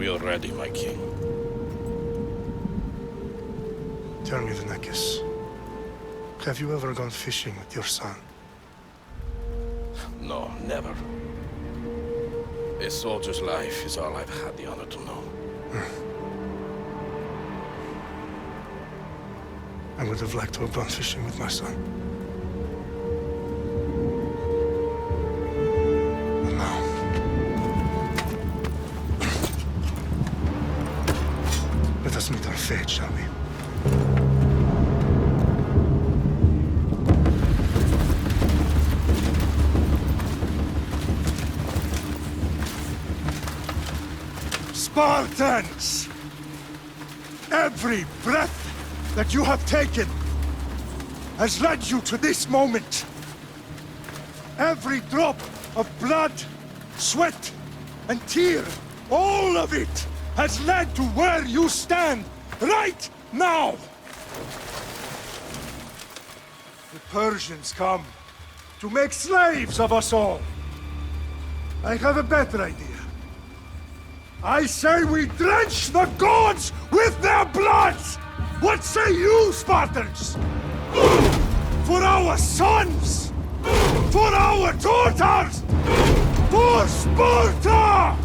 We are ready, my king. Tell me, Vinekis, have you ever gone fishing with your son? No, never. A soldier's life is all I've had the honor to know. I would have liked to have gone fishing with my son. But now... let us meet our fate, shall we? Spartans! Every breath that you have taken has led you to this moment. Every drop of blood, sweat, and tear, all of it has led to where you stand right now. The Persians come to make slaves of us all. I have a better idea. I say we drench the gods with their bloods! What say you, Spartans? For our sons! For our daughters! For Sparta!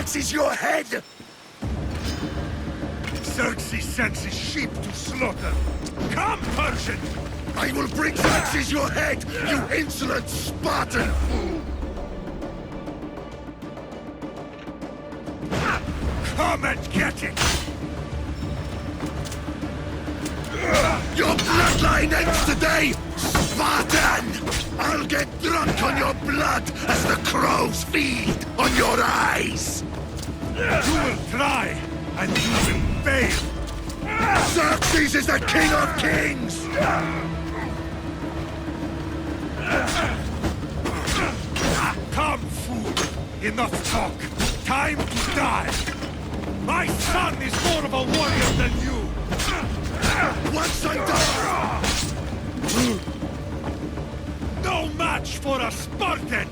Xerxes your head! Xerxes sends his sheep to slaughter. Come, Persian! I will bring Xerxes your head, you insolent Spartan fool! Come and get it! Your bloodline ends today, Spartan! I'll get drunk on your blood as the crows feed on your eyes! You will try, and you will fail! Xerxes is the king of kings! Come, fool! Enough talk! Time to die! My son is more of a warrior than you! Once I die! No match for a Spartan!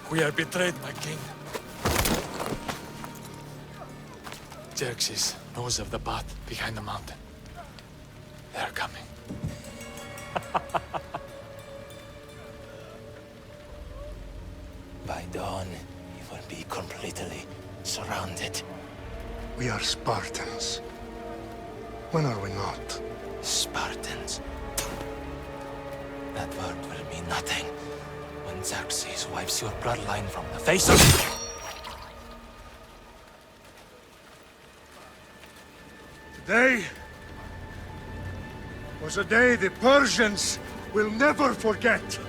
We are betrayed, my king. Xerxes knows of the path behind the mountain. They are coming. By dawn, you will be completely surrounded. We are Spartans. When are we not? Spartans. That word will mean nothing when Xerxes wipes your bloodline from the face of... Today was a day the Persians will never forget.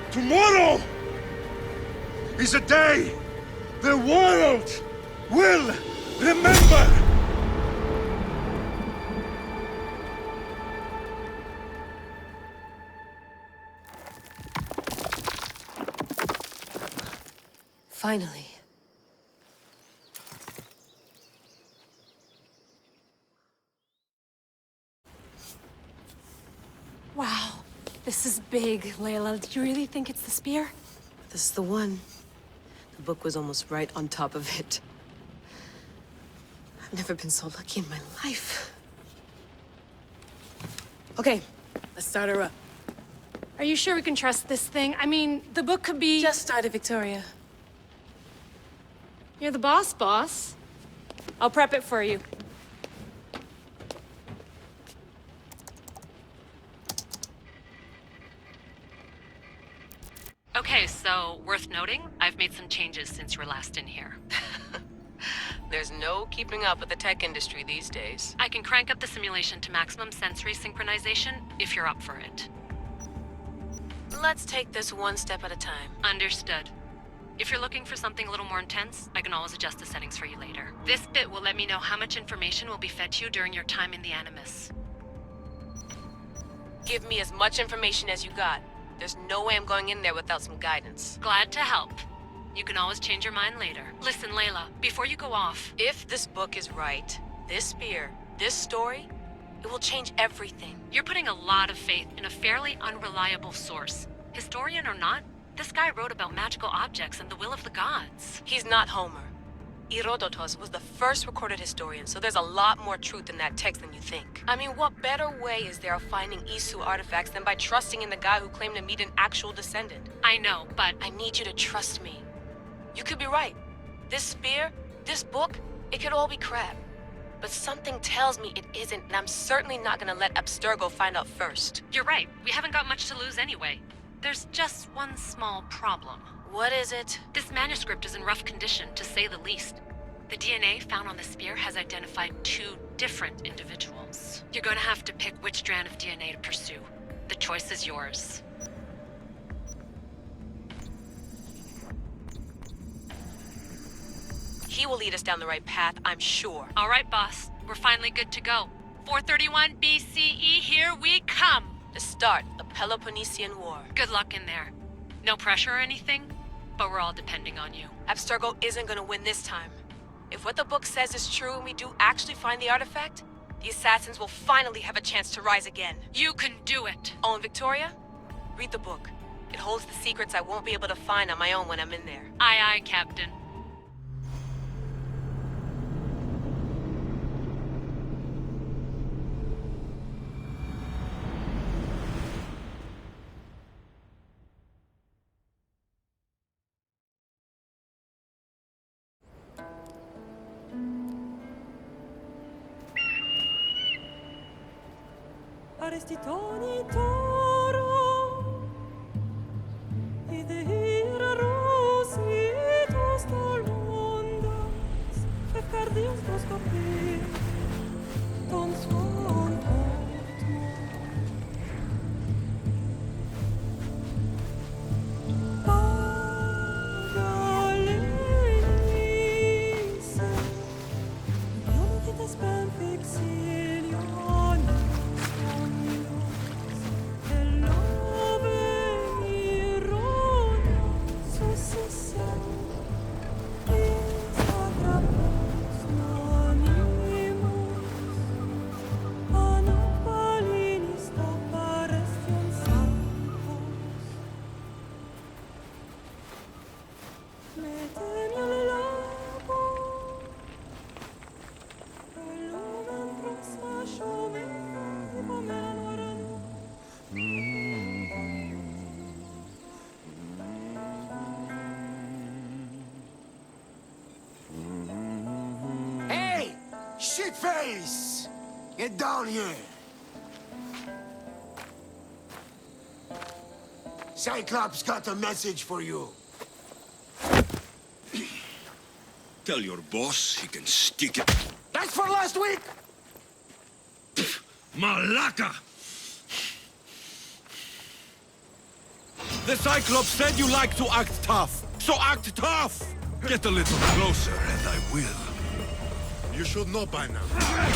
Tomorrow is a day the world will remember. Finally. Wow, this is big, Layla. Do you really think it's the spear? This is the one. The book was almost right on top of it. I've never been so lucky in my life. Okay, let's start her up. Are you sure we can trust this thing? I mean, the book could be... Just started, Victoria. You're the boss. I'll prep it for you. Okay, so worth noting, I've made some changes since you were last in here. There's no keeping up with the tech industry these days. I can crank up the simulation to maximum sensory synchronization if you're up for it. Let's take this one step at a time. Understood. If you're looking for something a little more intense, I can always adjust the settings for you later. This bit will let me know how much information will be fed to you during your time in the Animus. Give me as much information as you got. There's no way I'm going in there without some guidance. Glad to help. You can always change your mind later. Listen, Layla, before you go off... If this book is right, this spear, this story, it will change everything. You're putting a lot of faith in a fairly unreliable source. Historian or not, this guy wrote about magical objects and the will of the gods. He's not Homer. Herodotus was the first recorded historian, so there's a lot more truth in that text than you think. I mean, what better way is there of finding Isu artifacts than by trusting in the guy who claimed to meet an actual descendant? I know, but... I need you to trust me. You could be right. This spear, this book, it could all be crap. But something tells me it isn't, and I'm certainly not gonna let Abstergo find out first. You're right. We haven't got much to lose anyway. There's just one small problem. What is it? This manuscript is in rough condition, to say the least. The DNA found on the spear has identified 2 different individuals. You're going to have to pick which strand of DNA to pursue. The choice is yours. He will lead us down the right path, I'm sure. All right, boss. We're finally good to go. 431 BCE, here we come! To start the Peloponnesian War. Good luck in there. No pressure or anything? But we're all depending on you. Abstergo isn't gonna win this time. If what the book says is true and we do actually find the artifact, the Assassins will finally have a chance to rise again. You can do it! Oh, and Victoria? Read the book. It holds the secrets I won't be able to find on my own when I'm in there. Aye, aye, Captain. Arrestitoni toro, idehira rositos tolondas, fefcardios proskopir, ton svon portmo. Pagalese, ionites ben fixilione. Hey! Shitface! Get down here! Cyclops got a message for you. Tell your boss he can stick it. That's for last week! Malaka! The Cyclops said you like to act tough, so act tough! Get a little closer and I will. You should know by now.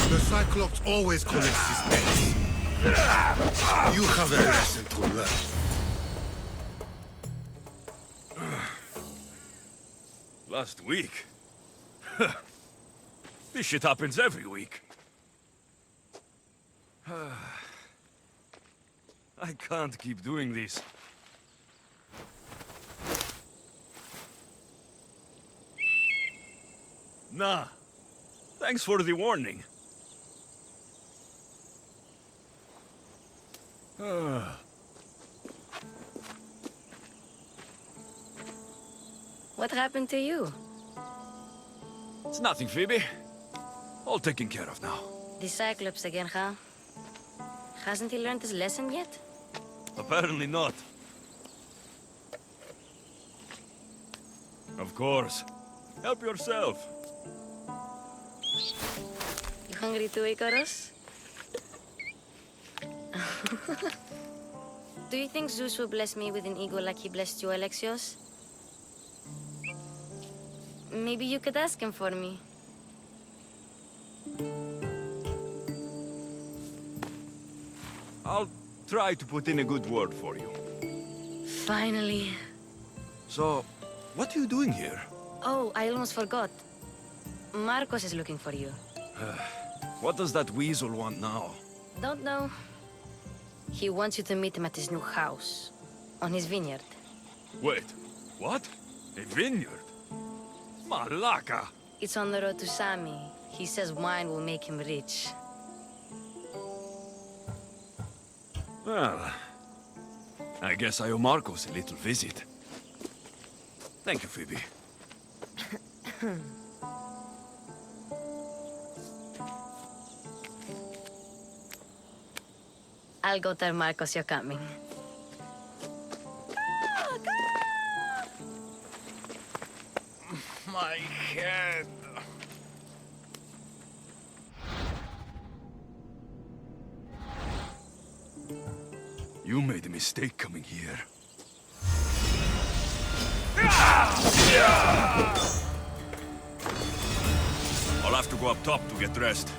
The Cyclops always collects his debts. You have a lesson to learn. Last week? This shit happens every week. I can't keep doing this. Nah. Thanks for the warning. What happened to you? It's nothing, Phoebe. All taken care of now. The Cyclops again, huh? Hasn't he learned his lesson yet? Apparently not. Of course. Help yourself. You hungry too, Icarus? Do you think Zeus will bless me with an ego like he blessed you, Alexios? Maybe you could ask him for me. I'll try to put in a good word for you. Finally. So, what are you doing here? Oh, I almost forgot. Marcos is looking for you. What does that weasel want now? Don't know. He wants you to meet him at his new house. On his vineyard. Wait, what? A vineyard? Malaka! It's on the road to Sami. He says wine will make him rich. Well, I guess I owe Marcos a little visit. Thank you, Phoebe. I'll go tell Marcos you're coming. My head. You made a mistake coming here. I'll have to go up top to get dressed.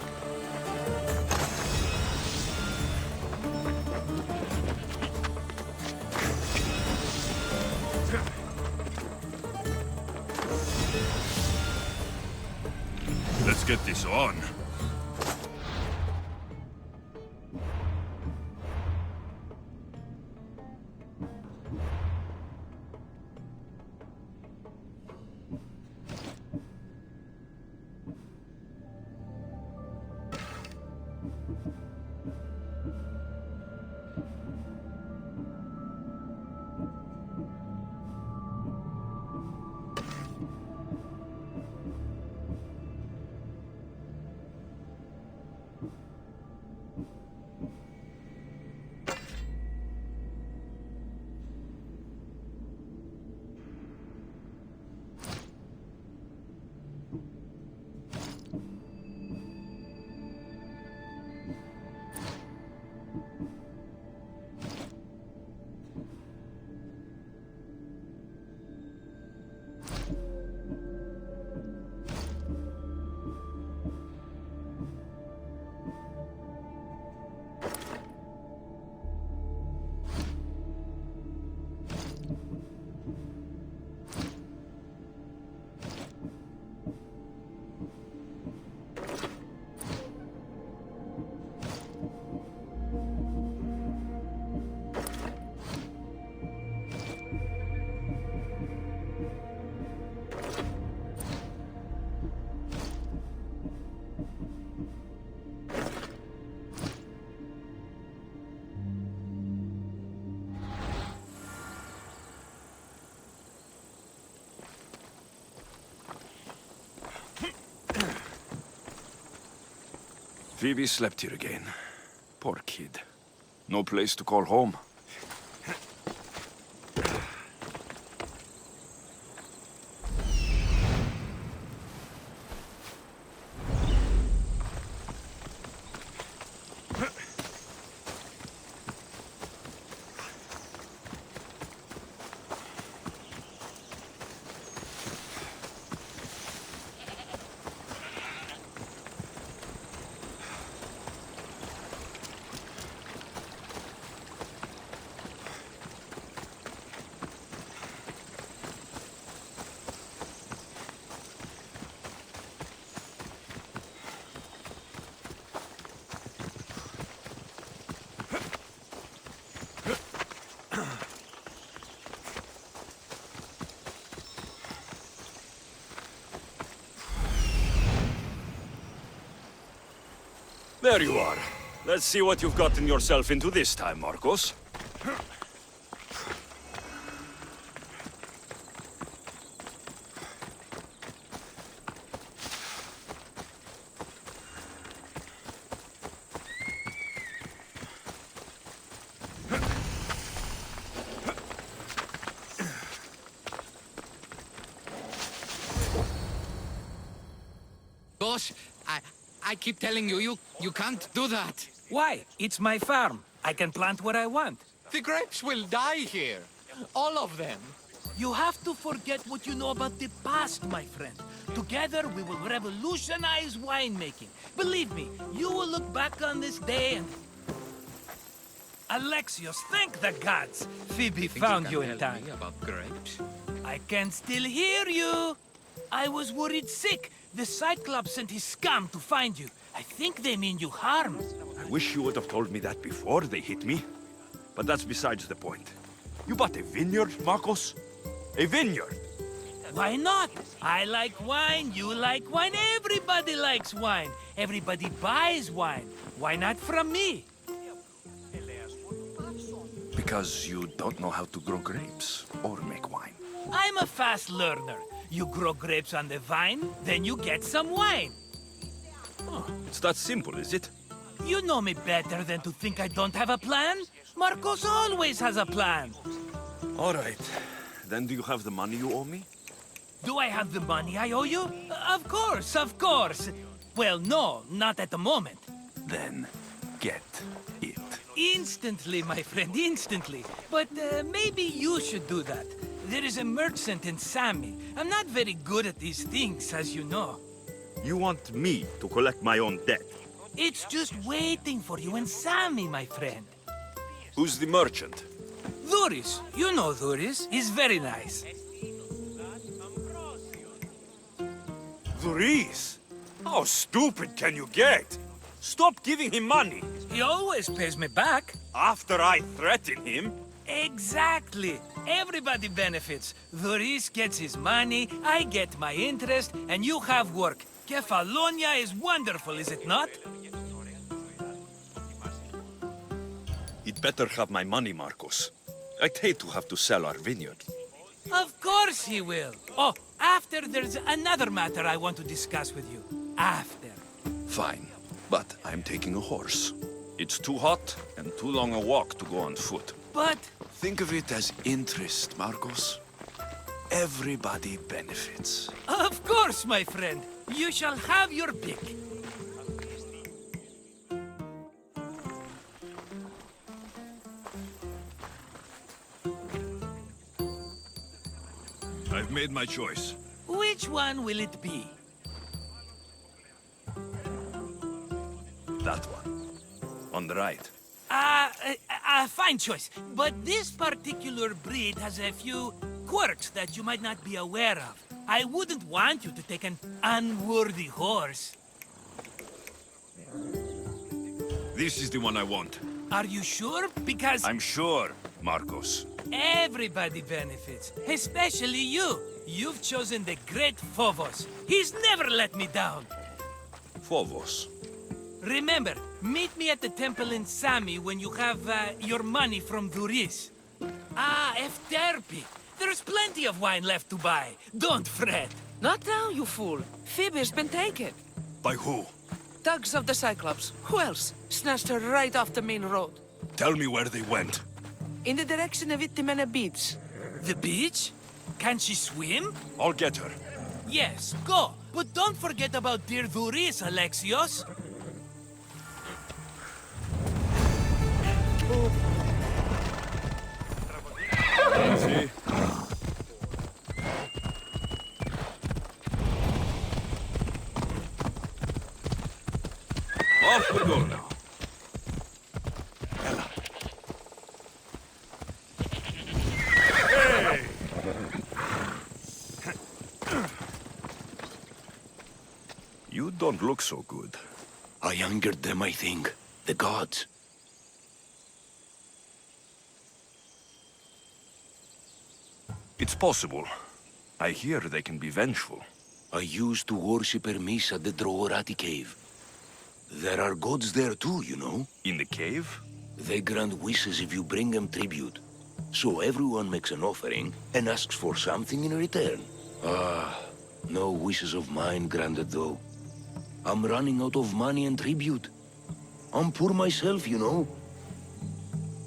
Let's get this on. Phoebe slept here again. Poor kid. No place to call home. There you are. Let's see what you've gotten yourself into this time, Marcos. Boss, I keep telling you, you can't do that. Why? It's my farm. I can plant what I want. The grapes will die here. All of them. You have to forget what you know about the past, my friend. Together, we will revolutionize winemaking. Believe me, you will look back on this day and... Alexios, thank the gods! Phoebe found you in time. About grapes? I can still hear you! I was worried sick. The Cyclops sent his scum to find you. I think they mean you harm. I wish you would have told me that before they hit me. But that's besides the point. You bought a vineyard, Marcos? A vineyard? Why not? I like wine, you like wine, everybody likes wine. Everybody buys wine. Why not from me? Because you don't know how to grow grapes or make wine. I'm a fast learner. You grow grapes on the vine, then you get some wine. Oh, it's that simple, is it? You know me better than to think I don't have a plan. Marcos always has a plan. All right. Then do you have the money you owe me? Do I have the money I owe you? Of course, of course. Well, no, not at the moment. Then get it. Instantly, my friend, instantly. But maybe you should do that. There is a merchant in Sami. I'm not very good at these things, as you know. You want me to collect my own debt? It's just waiting for you in Sami, my friend. Who's the merchant? Dhuris. You know Dhuris. He's very nice. Dhuris? How stupid can you get? Stop giving him money. He always pays me back. After I threaten him? Exactly. Everybody benefits. Doris gets his money, I get my interest, and you have work. Kefalonia is wonderful, is it not? He'd better have my money, Marcos. I'd hate to have to sell our vineyard. Of course he will. Oh, after there's another matter I want to discuss with you. After. Fine, but I'm taking a horse. It's too hot and too long a walk to go on foot. But... Think of it as interest, Marcos. Everybody benefits. Of course, my friend. You shall have your pick. I've made my choice. Which one will it be? That one. On the right. Fine choice. But this particular breed has a few quirks that you might not be aware of. I wouldn't want you to take an unworthy horse. This is the one I want. Are you sure? Because... I'm sure, Marcos. Everybody benefits, especially you. You've chosen the great Phobos. He's never let me down. Phobos? Remember, meet me at the temple in Sami when you have your money from Duris. Efterpi. There's plenty of wine left to buy. Don't fret. Not now, you fool. Phoebe's been taken. By who? Thugs of the Cyclops. Who else? Snatched her right off the main road. Tell me where they went. In the direction of Itimena Beach. The beach? Can she swim? I'll get her. Yes, go. But don't forget about dear Duris, Alexios. Easy. Off we go now. Ella. Hey! You don't look so good. I angered them, I think. The gods. It's possible. I hear they can be vengeful. I used to worship Hermes at the Droorati cave. There are gods there too, you know. In the cave? They grant wishes if you bring them tribute. So everyone makes an offering and asks for something in return. No wishes of mine granted though. I'm running out of money and tribute. I'm poor myself, you know.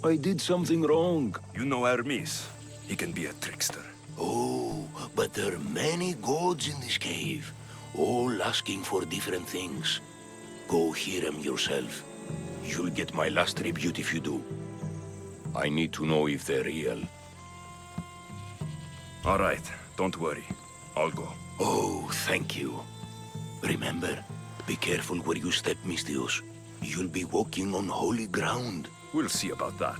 I did something wrong. You know Hermes. He can be a trickster. Oh, but there are many gods in this cave, all asking for different things. Go hear them yourself. You'll get my last tribute if you do. I need to know if they're real. All right, don't worry. I'll go. Oh, thank you. Remember, be careful where you step, Mistios. You'll be walking on holy ground. We'll see about that.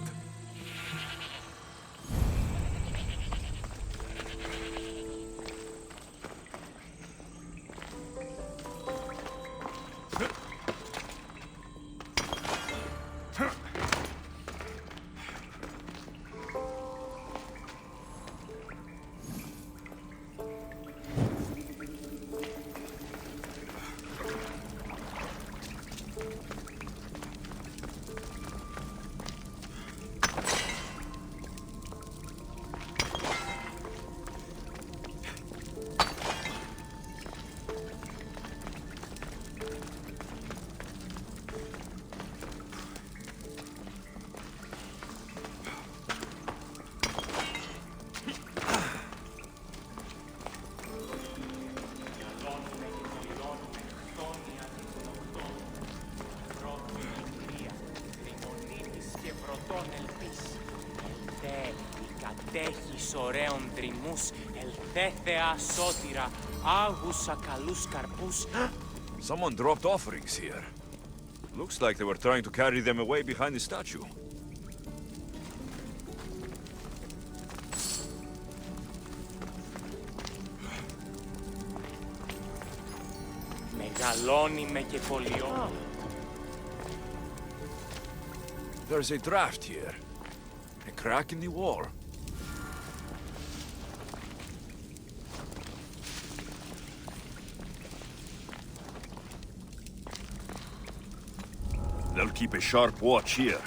Κατέχεις ωραίων δρυμούς, ελθέθεα σώτηρα, άγουσα καλούς καρπούς. Someone dropped offerings here. Looks like they were trying to carry them away behind the statue. Μεγαλώνει και πολιώνει. There's a draft here. A crack in the wall. They'll keep a sharp watch here.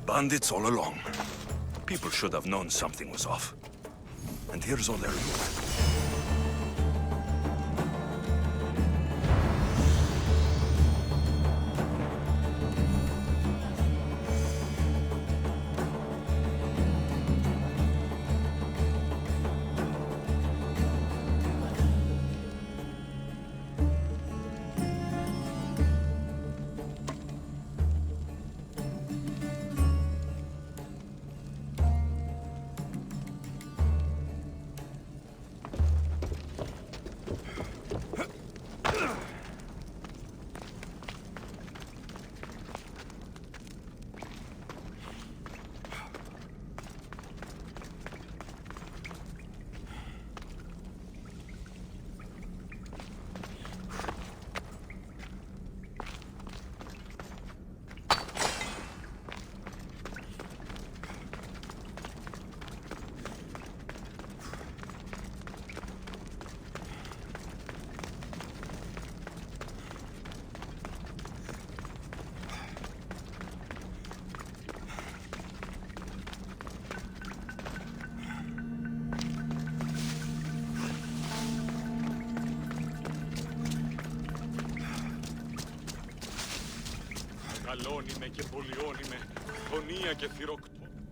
Bandits all along. People should have known something was off. And here's all their loot.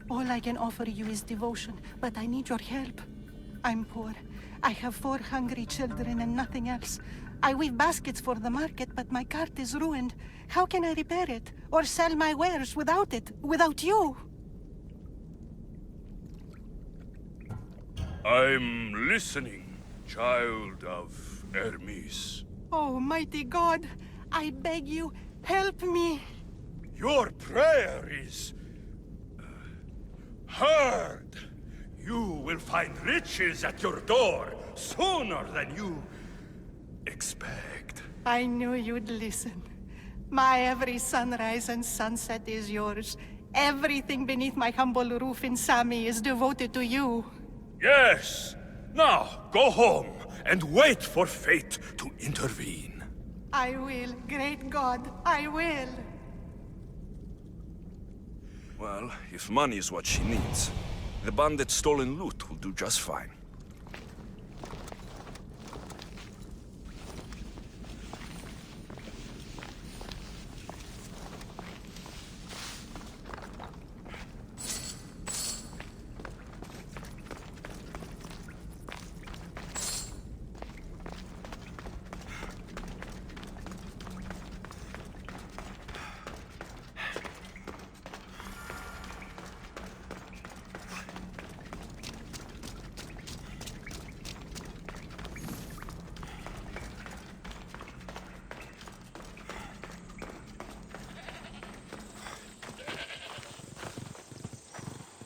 All I can offer you is devotion, but I need your help. I'm poor. I have 4 hungry children and nothing else. I weave baskets for the market, but my cart is ruined. How can I repair it? Or sell my wares without it? Without you? I'm listening, child of Hermes. Oh, mighty God, I beg you, help me. Your prayer is heard. You will find riches at your door sooner than you expect. I knew you'd listen. My every sunrise and sunset is yours. Everything beneath my humble roof in Sami is devoted to you. Yes! Now, go home and wait for fate to intervene. I will, great God, I will. Well, if money is what she needs, the bandit's stolen loot will do just fine.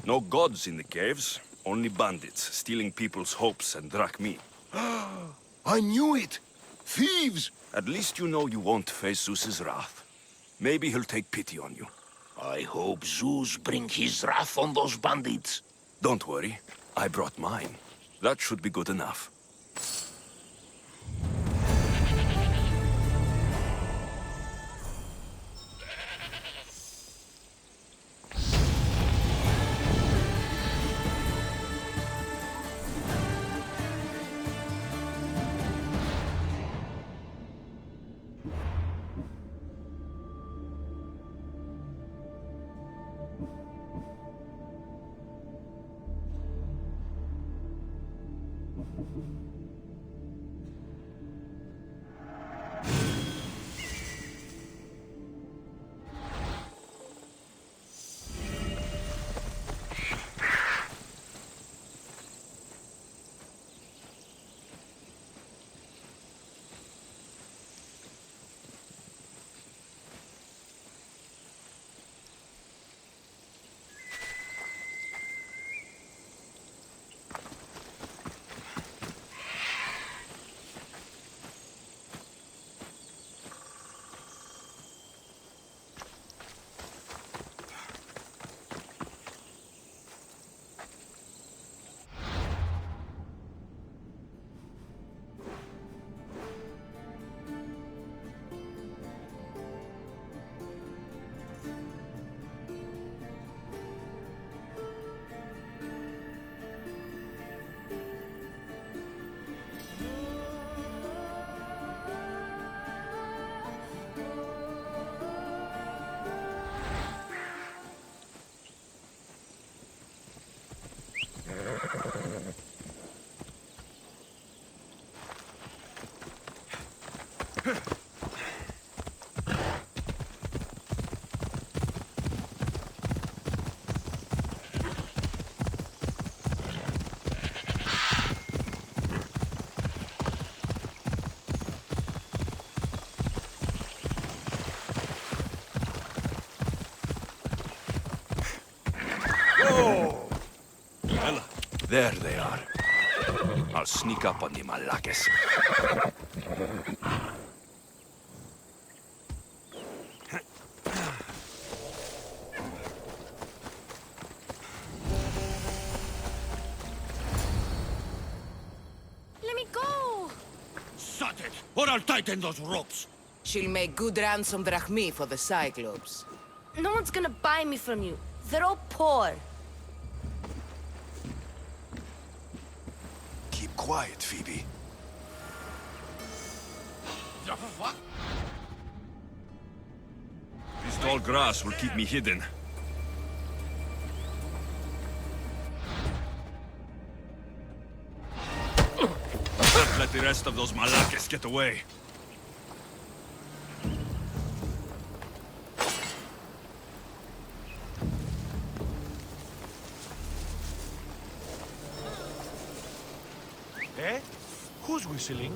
No gods in the caves, only bandits stealing people's hopes and drachmi. I knew it! Thieves! At least you know you won't face Zeus's wrath. Maybe he'll take pity on you. I hope Zeus bring his wrath on those bandits. Don't worry, I brought mine. That should be good enough. There they are. I'll sneak up on the Malakes. Let me go! Shut it, or I'll tighten those ropes. She'll make good ransom drachmi for the Cyclops. No one's gonna buy me from you. They're all poor. Keep quiet, Phoebe. The fuck? This tall grass will keep me hidden. Can't let the rest of those Malakes get away. Eh? Who's whistling?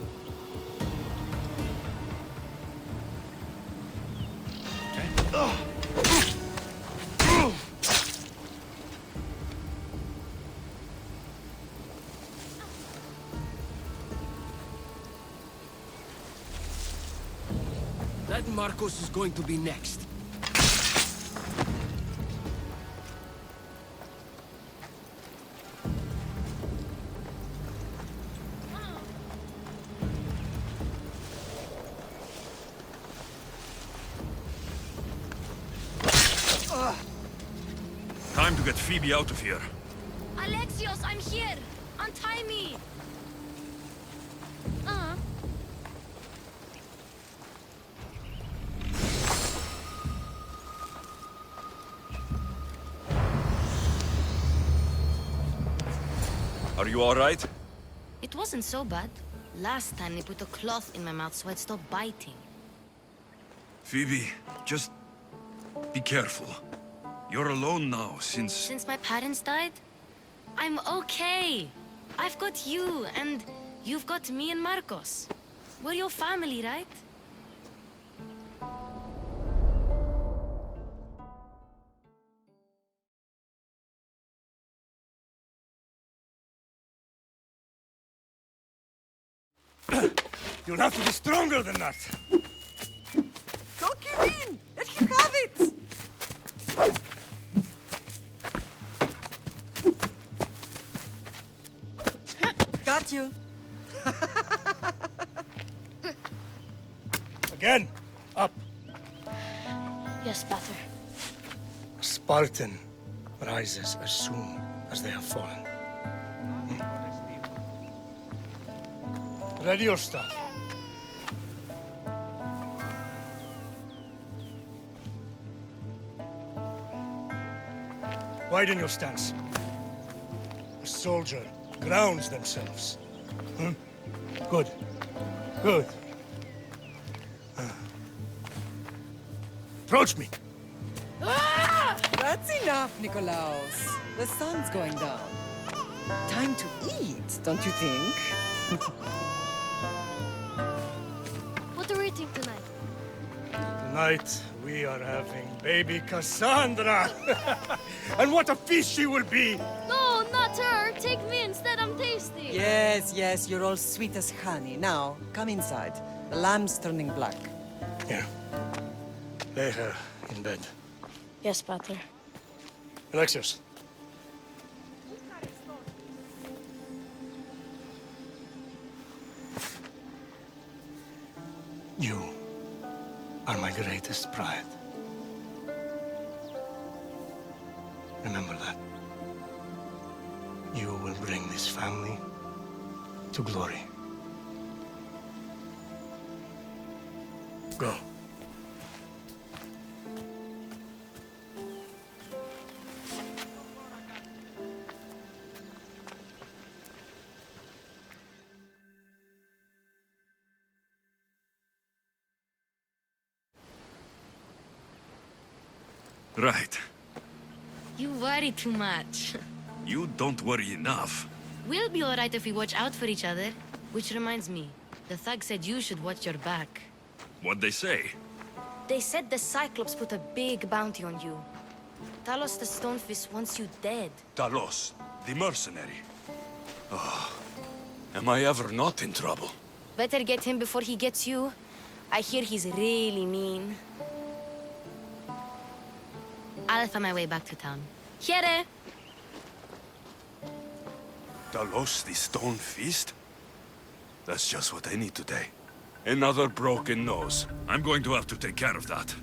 That Marcos is going to be next. Time to get Phoebe out of here. Alexios, I'm here! Untie me! Are you all right? It wasn't so bad. Last time they put a cloth in my mouth so I'd stop biting. Phoebe, just be careful. You're alone now since... Since my parents died? I'm okay. I've got you, and you've got me and Marcos. We're your family, right? You'll have to be stronger than that. Don't give in! Let him have it! Got you. Again, up. Yes, Pater. A Spartan rises as soon as they have fallen. Ready your staff. Widen your stance. A soldier grounds themselves. Good. Good. Approach me. That's enough, Nikolaos. The sun's going down. Time to eat, don't you think? What are we eating tonight? Tonight, we are having baby Cassandra. And what a feast she will be! No, not her! Take me instead, I'm tasty! Yes, yes, you're all sweet as honey. Now, come inside. The lamb's turning black. Here. Lay her in bed. Yes, Pater. Alexios. You are my greatest pride. Remember that. You will bring this family to glory. Go. Right. You worry too much. You don't worry enough. We'll be alright if we watch out for each other. Which reminds me, the thug said you should watch your back. What'd they say? They said the Cyclops put a big bounty on you. Talos the Stonefist wants you dead. Talos, the mercenary. Oh, am I ever not in trouble? Better get him before he gets you. I hear he's really mean. I'll find my way back to town. Here! Talos, the Stone Fist? That's just what I need today. Another broken nose. I'm going to have to take care of that.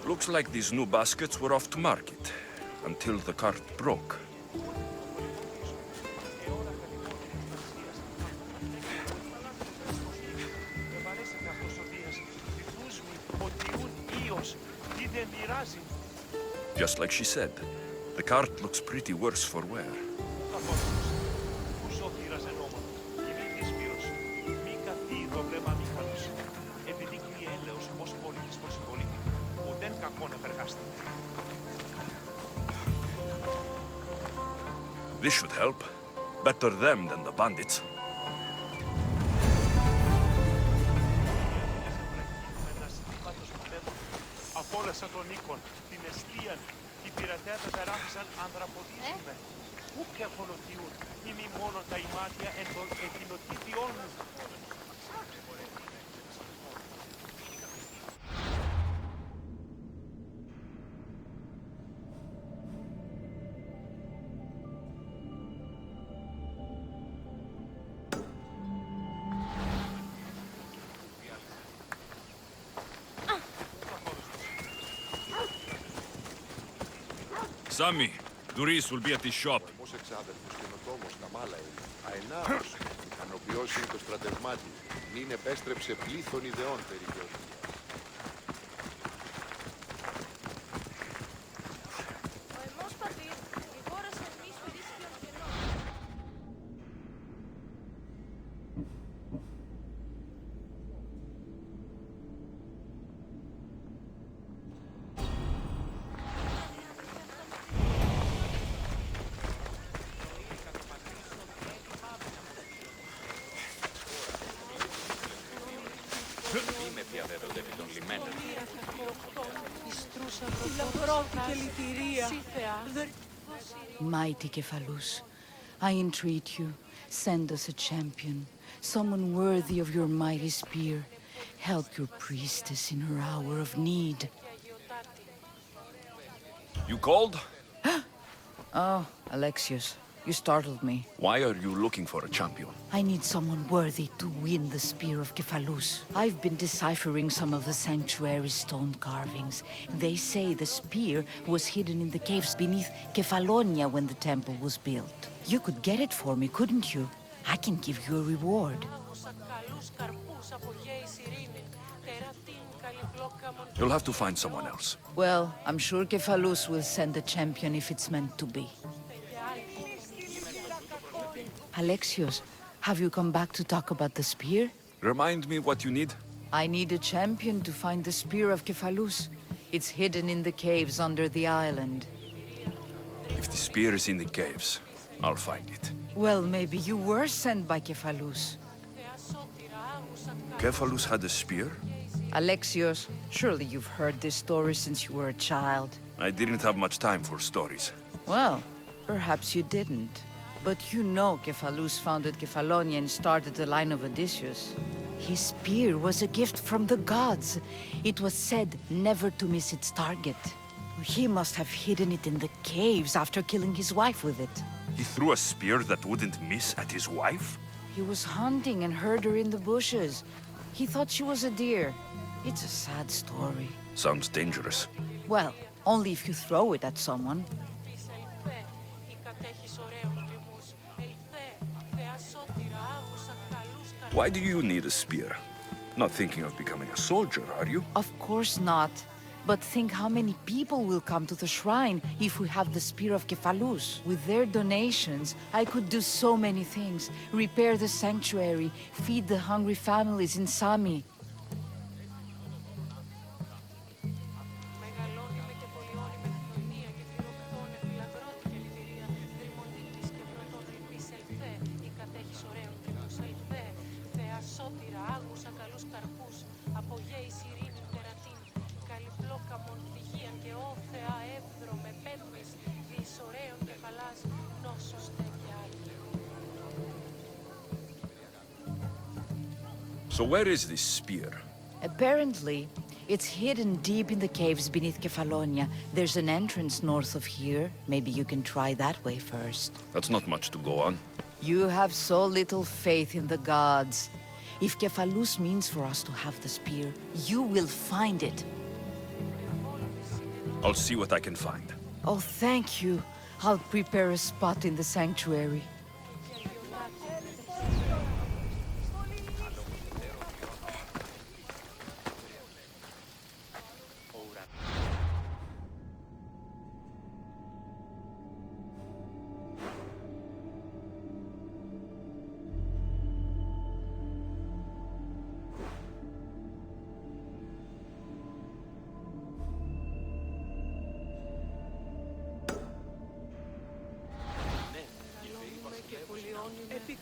Looks like these new baskets were off to market, until the cart broke. Just like she said, the cart looks pretty worse for wear. This should help. Better them than the bandits. Απόλασα τον οίκον, την εστίαν, οι πειρατέδες αράφησαν ανδραποδίσουμε. Πού και ακολουθούν, ημί μόνο τα ημάτια εν των εκκοινωτήτιών μου. Sammy, Duris will be at his shop. Ικανοποιώσει το στρατευμάτι. Μην επέστρεψε πλήθον ιδεών περί Γεωργίας. Mighty Kephalus, I entreat you, send us a champion, someone worthy of your mighty spear. Help your priestess in her hour of need. You called? Oh, Alexios, you startled me. Why are you looking for a champion? I need someone worthy to win the spear of Kephalus. I've been deciphering some of the sanctuary's stone carvings. They say the spear was hidden in the caves beneath Kefalonia when the temple was built. You could get it for me, couldn't you? I can give you a reward. You'll have to find someone else. Well, I'm sure Kephalus will send a champion if it's meant to be. Alexios, have you come back to talk about the spear? Remind me what you need. I need a champion to find the spear of Kephalus. It's hidden in the caves under the island. If the spear is in the caves, I'll find it. Well, maybe you were sent by Kephalus. Kephalus had a spear? Alexios, surely you've heard this story since you were a child. I didn't have much time for stories. Well, perhaps you didn't. But you know Kephalus founded Kefalonia and started the line of Odysseus. His spear was a gift from the gods. It was said never to miss its target. He must have hidden it in the caves after killing his wife with it. He threw a spear that wouldn't miss at his wife? He was hunting and heard her in the bushes. He thought she was a deer. It's a sad story. Sounds dangerous. Well, only if you throw it at someone. Why do you need a spear? Not thinking of becoming a soldier, are you? Of course not. But think how many people will come to the shrine if we have the spear of Kephalus. With their donations, I could do so many things. Repair the sanctuary, feed the hungry families in Sami. So where is this spear? Apparently, it's hidden deep in the caves beneath Kefalonia. There's an entrance north of here. Maybe you can try that way first. That's not much to go on. You have so little faith in the gods. If Kephalus means for us to have the spear, you will find it. I'll see what I can find. Oh, thank you. I'll prepare a spot in the sanctuary.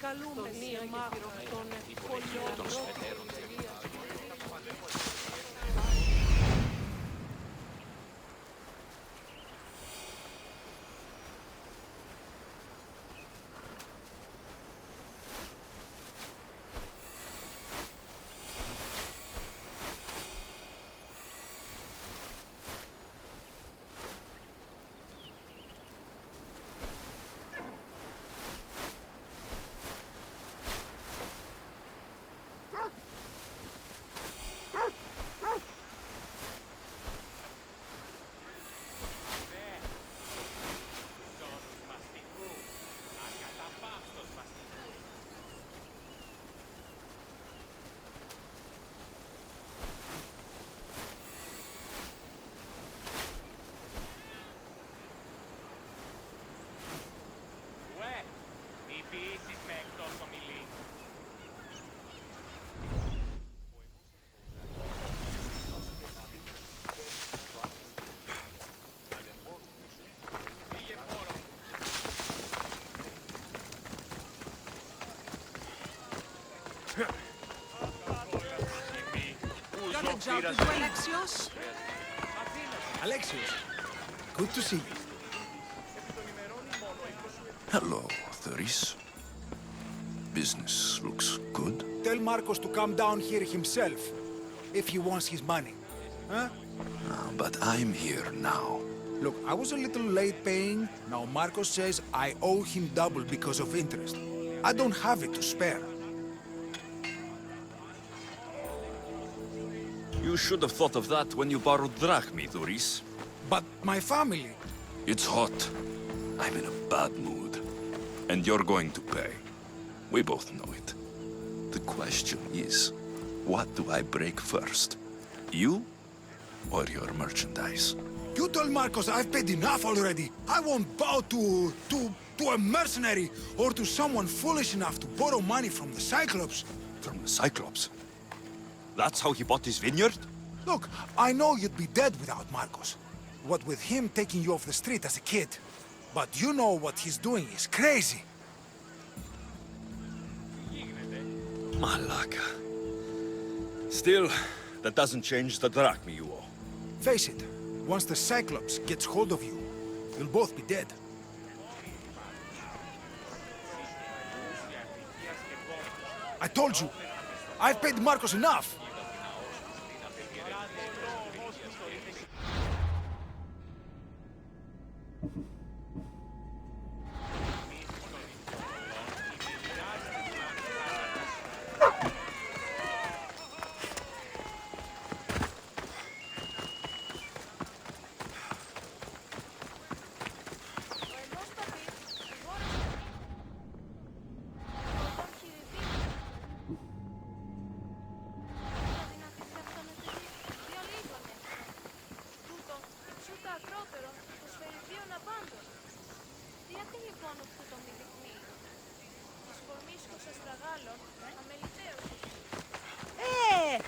Καλούμε μία μάχη των πολιών. Alexios? Alexios, good to see you. Hello, Theris. Business looks good. Tell Marcos to come down here himself, if he wants his money. Huh? But I'm here now. Look, I was a little late paying. Now Marcos says I owe him double because of interest. I don't have it to spare. You should have thought of that when you borrowed drachmi, Thuris. But my family... It's hot. I'm in a bad mood. And you're going to pay. We both know it. The question is, what do I break first? You or your merchandise? You told Marcos I've paid enough already. I won't bow to a mercenary or to someone foolish enough to borrow money from the Cyclops. From the Cyclops? That's how he bought his vineyard? Look, I know you'd be dead without Marcos. What with him taking you off the street as a kid. But you know what he's doing is crazy. Malaka. Still, that doesn't change the drachmi you owe. Face it, once the Cyclops gets hold of you, you'll both be dead. I told you, I've paid Marcos enough.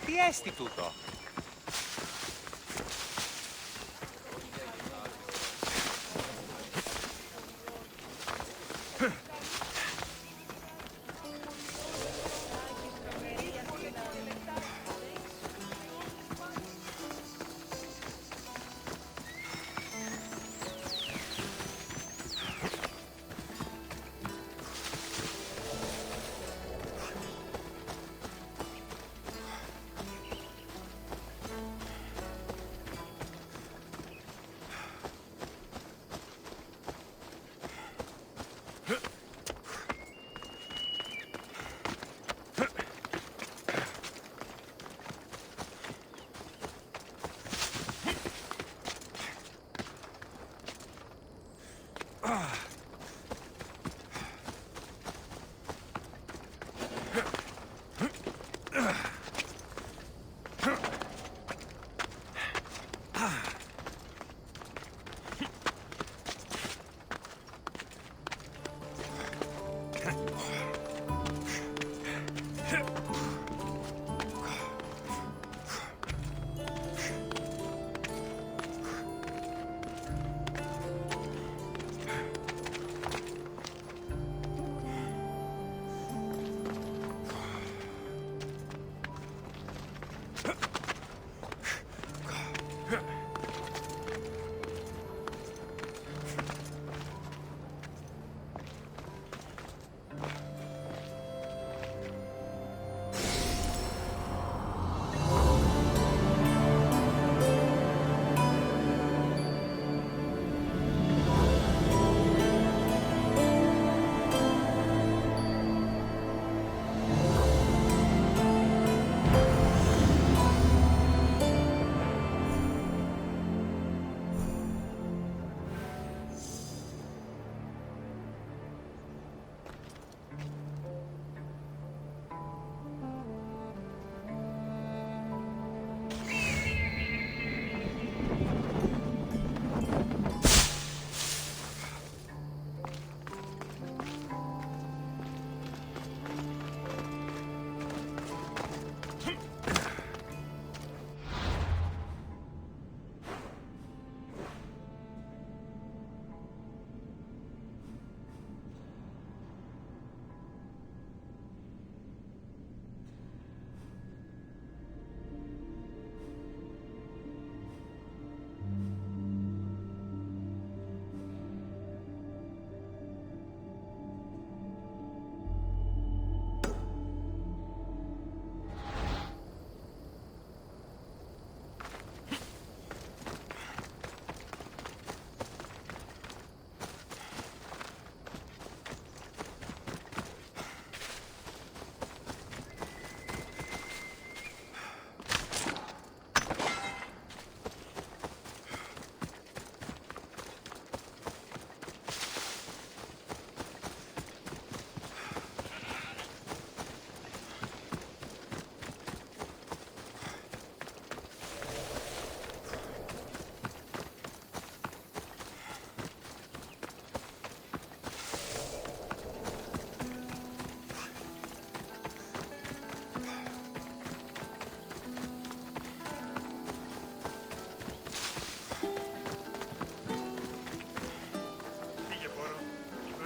Τι έστι τούτο?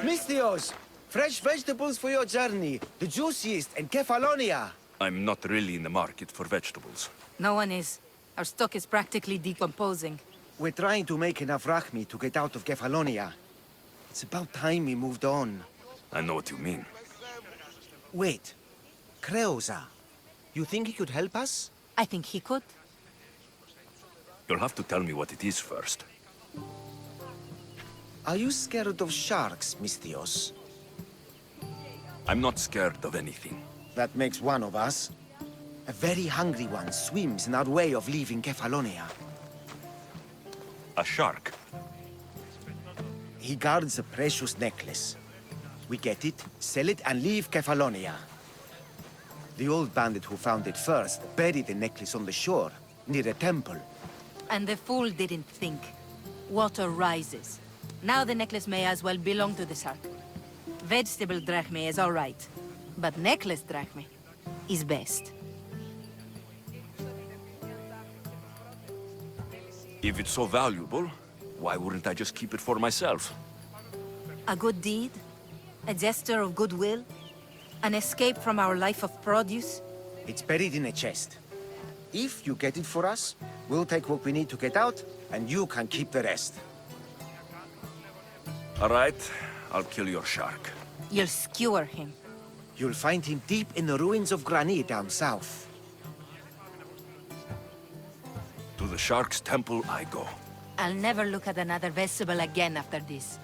Misthios! Fresh vegetables for your journey. The juiciest in Kefalonia. I'm not really in the market for vegetables. No one is. Our stock is practically decomposing. We're trying to make enough rachmi to get out of Kefalonia. It's about time we moved on. I know what you mean. Wait. Creosa. You think he could help us? I think he could. You'll have to tell me what it is first. Are you scared of sharks, Misthios? I'm not scared of anything. That makes one of us. A very hungry one swims in our way of leaving Kefalonia. A shark? He guards a precious necklace. We get it, sell it, and leave Kefalonia. The old bandit who found it first buried the necklace on the shore, near a temple. And the fool didn't think. Water rises. Now the necklace may as well belong to the shark. Vegetable drachme is all right, but necklace drachme is best. If it's so valuable, why wouldn't I just keep it for myself? A good deed? A gesture of goodwill? An escape from our life of produce? It's buried in a chest. If you get it for us, we'll take what we need to get out, and you can keep the rest. All right, I'll kill your shark. You'll skewer him. You'll find him deep in the ruins of Granit down south. To the shark's temple I go. I'll never look at another vegetable again after this.